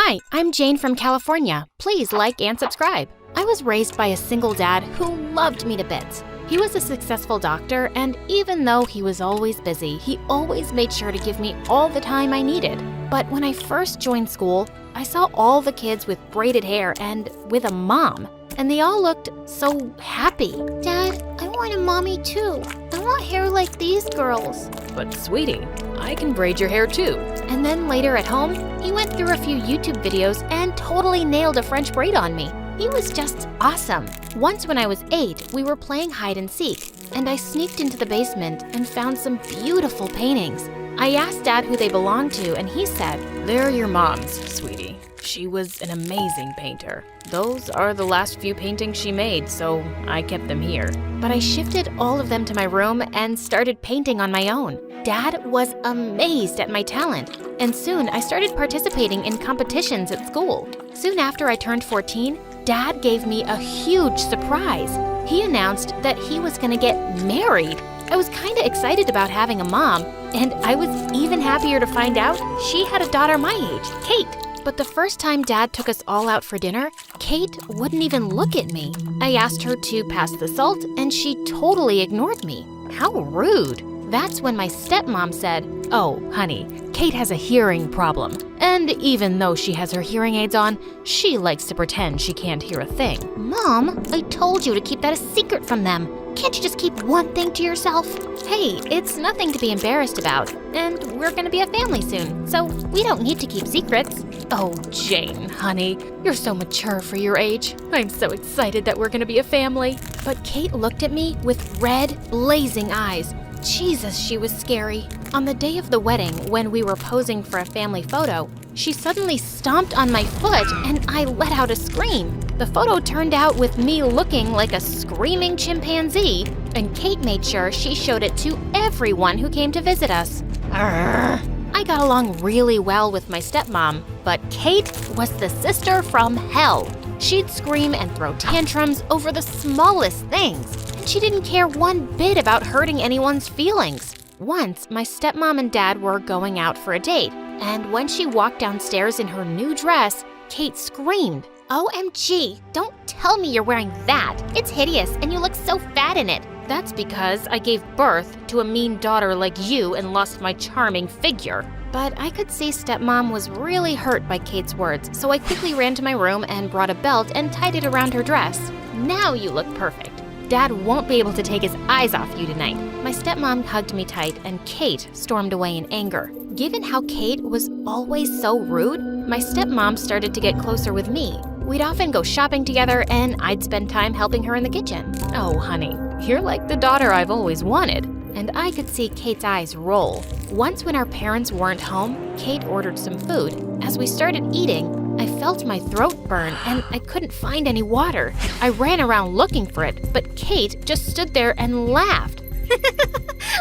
Hi, I'm Jane from California. Please like and subscribe. I was raised by a single dad who loved me to bits. He was a successful doctor, and even though he was always busy, he always made sure to give me all the time I needed. But when I first joined school, I saw all the kids with braided hair and with a mom, and they all looked so happy. Dad, I want a mommy too. I want hair like these girls. But sweetie, I can braid your hair too. And then later at home, he went through a few YouTube videos and totally nailed a French braid on me. He was just awesome. Once when I was 8, we were playing hide and seek, and I sneaked into the basement and found some beautiful paintings. I asked Dad who they belonged to, and he said, They're your mom's, sweetie. She was an amazing painter. Those are the last few paintings she made, so I kept them here. But I shifted all of them to my room and started painting on my own. Dad was amazed at my talent, and soon I started participating in competitions at school. Soon after I turned 14, Dad gave me a huge surprise. He announced that he was gonna get married. I was kinda excited about having a mom, and I was even happier to find out she had a daughter my age, Kate. But the first time Dad took us all out for dinner, Kate wouldn't even look at me. I asked her to pass the salt, and she totally ignored me. How rude. That's when my stepmom said, Oh, honey, Kate has a hearing problem. And even though she has her hearing aids on, she likes to pretend she can't hear a thing. Mom, I told you to keep that a secret from them. Can't you just keep one thing to yourself? Hey, it's nothing to be embarrassed about, and we're gonna be a family soon, so we don't need to keep secrets. Oh, Jane, honey, you're so mature for your age. I'm so excited that we're gonna be a family. But Kate looked at me with red, blazing eyes. Jesus, she was scary. On the day of the wedding, when we were posing for a family photo, she suddenly stomped on my foot and I let out a scream. The photo turned out with me looking like a screaming chimpanzee, and Kate made sure she showed it to everyone who came to visit us. I got along really well with my stepmom, but Kate was the sister from hell. She'd scream and throw tantrums over the smallest things. She didn't care one bit about hurting anyone's feelings. Once, my stepmom and dad were going out for a date, and when she walked downstairs in her new dress, Kate screamed, OMG, don't tell me you're wearing that. It's hideous and you look so fat in it. That's because I gave birth to a mean daughter like you and lost my charming figure. But I could see stepmom was really hurt by Kate's words, so I quickly ran to my room and brought a belt and tied it around her dress. Now you look perfect. Dad won't be able to take his eyes off you tonight. My stepmom hugged me tight and Kate stormed away in anger. Given how Kate was always so rude, my stepmom started to get closer with me. We'd often go shopping together and I'd spend time helping her in the kitchen. Oh, honey, you're like the daughter I've always wanted. And I could see Kate's eyes roll. Once when our parents weren't home, Kate ordered some food. As we started eating, I felt my throat burn and I couldn't find any water. I ran around looking for it, but Kate just stood there and laughed.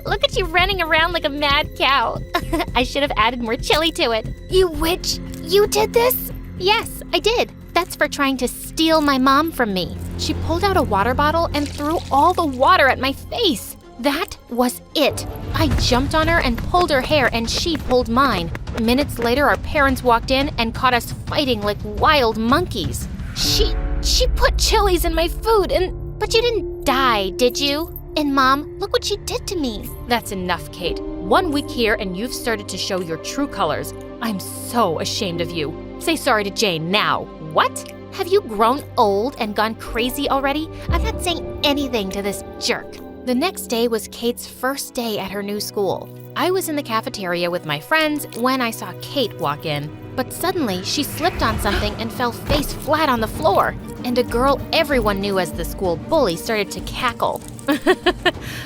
Look at you running around like a mad cow. I should have added more chili to it. You witch, you did this? Yes, I did. That's for trying to steal my mom from me. She pulled out a water bottle and threw all the water at my face. That was it. I jumped on her and pulled her hair and she pulled mine. Minutes later, our parents walked in and caught us fighting like wild monkeys. She put chilies in my food But you didn't die, did you? And Mom, look what she did to me. That's enough, Kate. 1 week here and you've started to show your true colors. I'm so ashamed of you. Say sorry to Jane now. What? Have you grown old and gone crazy already? I'm not saying anything to this jerk. The next day was Kate's first day at her new school. I was in the cafeteria with my friends when I saw Kate walk in. But suddenly, she slipped on something and fell face flat on the floor. And a girl everyone knew as the school bully started to cackle.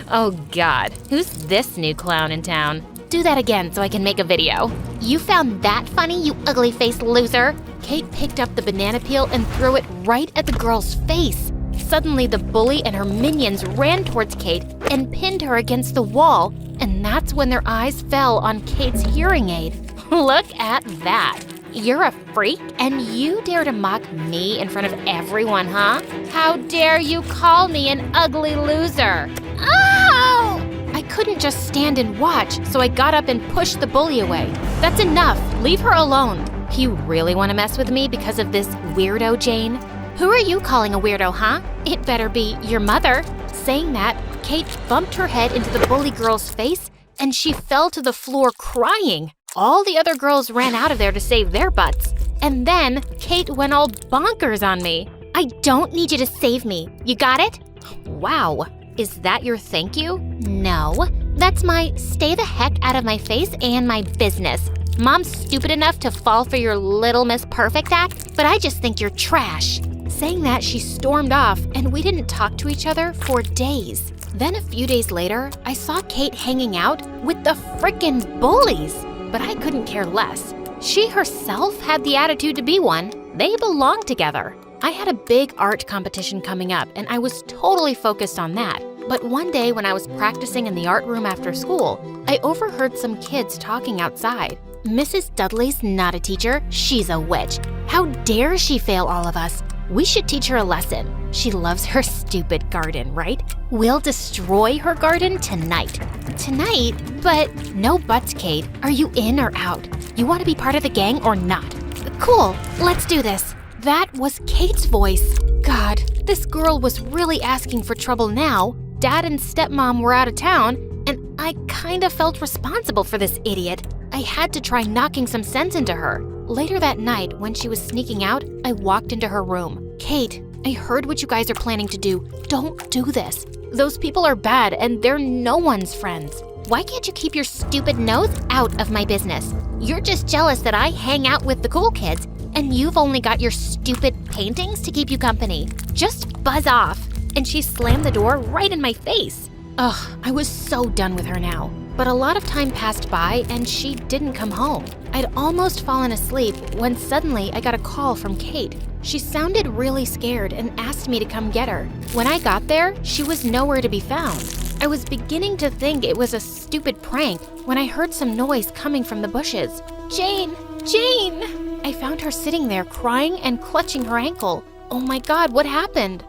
Oh God, who's this new clown in town? Do that again so I can make a video. You found that funny, you ugly-faced loser? Kate picked up the banana peel and threw it right at the girl's face. Suddenly, the bully and her minions ran towards Kate and pinned her against the wall, and that's when their eyes fell on Kate's hearing aid. Look at that. You're a freak, and you dare to mock me in front of everyone, huh? How dare you call me an ugly loser? Ow! I couldn't just stand and watch, so I got up and pushed the bully away. That's enough. Leave her alone. You really want to mess with me because of this weirdo, Jane? Who are you calling a weirdo, huh? It better be your mother. Saying that, Kate bumped her head into the bully girl's face and she fell to the floor crying. All the other girls ran out of there to save their butts. And then Kate went all bonkers on me. I don't need you to save me. You got it? Wow, is that your thank you? No, that's my stay the heck out of my face and my business. Mom's stupid enough to fall for your Little Miss Perfect act, but I just think you're trash. Saying that, she stormed off and we didn't talk to each other for days. Then a few days later, I saw Kate hanging out with the frickin' bullies, but I couldn't care less. She herself had the attitude to be one. They belonged together. I had a big art competition coming up and I was totally focused on that. But one day when I was practicing in the art room after school, I overheard some kids talking outside. Mrs. Dudley's not a teacher, she's a witch. How dare she fail all of us? We should teach her a lesson. She loves her stupid garden, right? We'll destroy her garden tonight. Tonight? But no buts, Kate. Are you in or out? You want to be part of the gang or not? Cool, let's do this. That was Kate's voice. God, this girl was really asking for trouble now. Dad and stepmom were out of town, and I kind of felt responsible for this idiot. I had to try knocking some sense into her. Later that night, when she was sneaking out, I walked into her room. Kate, I heard what you guys are planning to do. Don't do this. Those people are bad, and they're no one's friends. Why can't you keep your stupid nose out of my business? You're just jealous that I hang out with the cool kids, and you've only got your stupid paintings to keep you company. Just buzz off. And she slammed the door right in my face. Ugh, I was so done with her now. But a lot of time passed by and she didn't come home. I'd almost fallen asleep when suddenly I got a call from Kate. She sounded really scared and asked me to come get her. When I got there, she was nowhere to be found. I was beginning to think it was a stupid prank when I heard some noise coming from the bushes. Jane! Jane! I found her sitting there crying and clutching her ankle. Oh my God, what happened?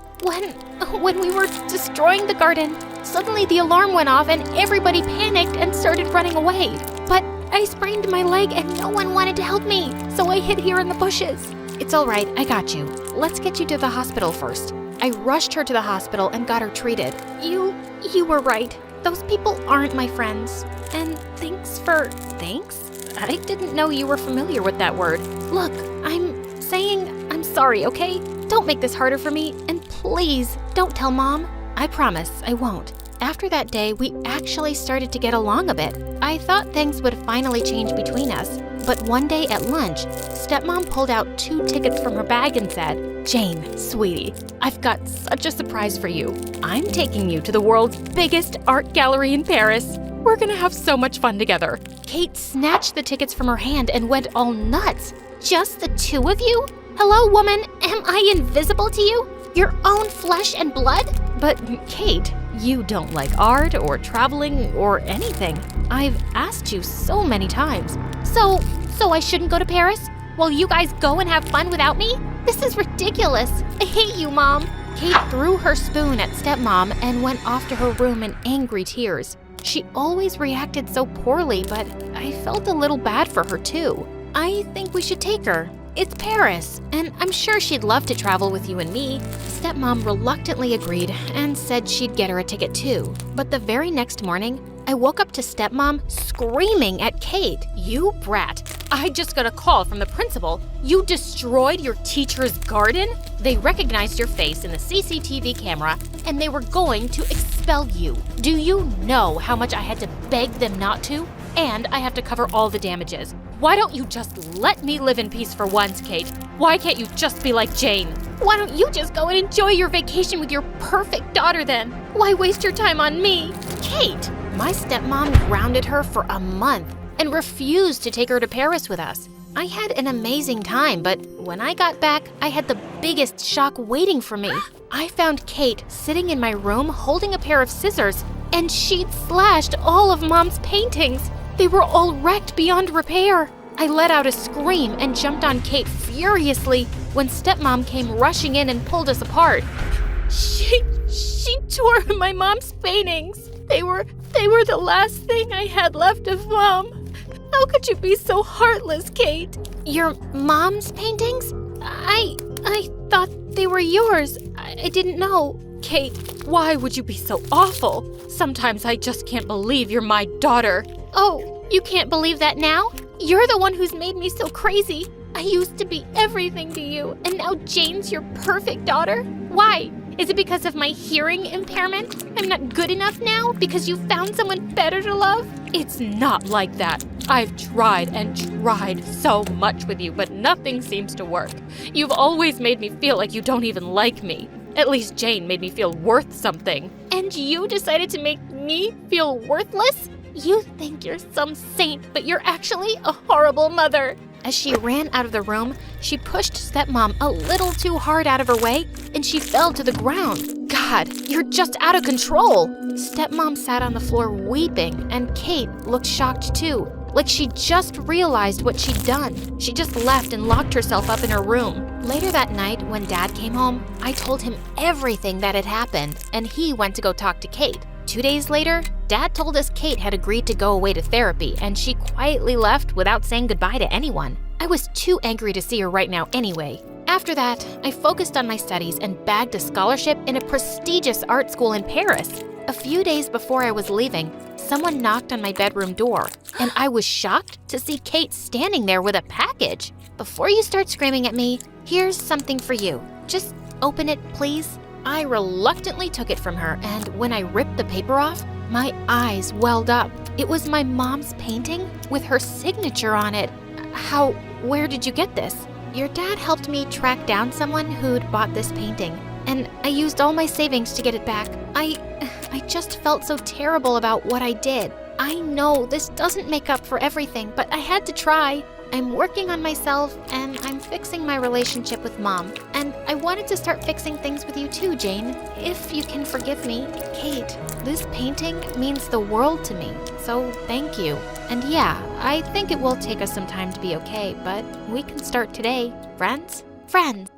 When we were destroying the garden, suddenly the alarm went off and everybody panicked and started running away. But I sprained my leg and no one wanted to help me, so I hid here in the bushes. It's all right, I got you. Let's get you to the hospital first. I rushed her to the hospital and got her treated. You were right. Those people aren't my friends. And thanks? I didn't know you were familiar with that word. Look, I'm saying I'm sorry, okay? Don't make this harder for me, and please don't tell Mom. I promise I won't. After that day, we actually started to get along a bit. I thought things would finally change between us. But one day at lunch, stepmom pulled out 2 tickets from her bag and said, "Jane, sweetie, I've got such a surprise for you. I'm taking you to the world's biggest art gallery in Paris. We're gonna have so much fun together." Kate snatched the tickets from her hand and went all nuts. Just the 2 of you? Hello, woman, am I invisible to you? Your own flesh and blood? But Kate, you don't like art or traveling or anything. I've asked you so many times. So I shouldn't go to Paris? While you guys go and have fun without me? This is ridiculous. I hate you, Mom. Kate threw her spoon at stepmom and went off to her room in angry tears. She always reacted so poorly, but I felt a little bad for her too. I think we should take her. It's Paris, and I'm sure she'd love to travel with you and me. Stepmom reluctantly agreed and said she'd get her a ticket too. But the very next morning, I woke up to stepmom screaming at Kate. "You brat! I just got a call from the principal. You destroyed your teacher's garden? They recognized your face in the CCTV camera and they were going to expel you. Do you know how much I had to beg them not to? And I have to cover all the damages. Why don't you just let me live in peace for once, Kate? Why can't you just be like Jane? Why don't you just go and enjoy your vacation with your perfect daughter then? Why waste your time on me? Kate!" My stepmom grounded her for a month and refused to take her to Paris with us. I had an amazing time, but when I got back, I had the biggest shock waiting for me. I found Kate sitting in my room holding a pair of scissors, and she'd slashed all of Mom's paintings. They were all wrecked beyond repair. I let out a scream and jumped on Kate furiously when stepmom came rushing in and pulled us apart. She tore my mom's paintings. They were the last thing I had left of Mom. How could you be so heartless, Kate? Your mom's paintings? I thought they were yours. I didn't know. Kate, why would you be so awful? Sometimes I just can't believe you're my daughter. Oh, you can't believe that now? You're the one who's made me so crazy. I used to be everything to you, and now Jane's your perfect daughter? Why? Is it because of my hearing impairment? I'm not good enough now because you found someone better to love? It's not like that. I've tried and tried so much with you, but nothing seems to work. You've always made me feel like you don't even like me. At least Jane made me feel worth something. And you decided to make me feel worthless? You think you're some saint, but you're actually a horrible mother. As she ran out of the room, she pushed stepmom a little too hard out of her way, and she fell to the ground. God, you're just out of control. Stepmom sat on the floor weeping, and Kate looked shocked too, like she just realized what she'd done. She just left and locked herself up in her room. Later that night, when Dad came home, I told him everything that had happened, and he went to go talk to Kate. 2 days later, Dad told us Kate had agreed to go away to therapy, and she quietly left without saying goodbye to anyone. I was too angry to see her right now anyway. After that, I focused on my studies and bagged a scholarship in a prestigious art school in Paris. A few days before I was leaving, someone knocked on my bedroom door, and I was shocked to see Kate standing there with a package. Before you start screaming at me, here's something for you. Just open it, please. I reluctantly took it from her, and when I ripped the paper off, my eyes welled up. It was my mom's painting with her signature on it. Where did you get this? Your dad helped me track down someone who'd bought this painting, and I used all my savings to get it back. I just felt so terrible about what I did. I know this doesn't make up for everything, but I had to try. I'm working on myself, and I'm fixing my relationship with Mom. And I wanted to start fixing things with you too, Jane. If you can forgive me. Kate, this painting means the world to me, so thank you. And yeah, I think it will take us some time to be okay, but we can start today. Friends? Friends.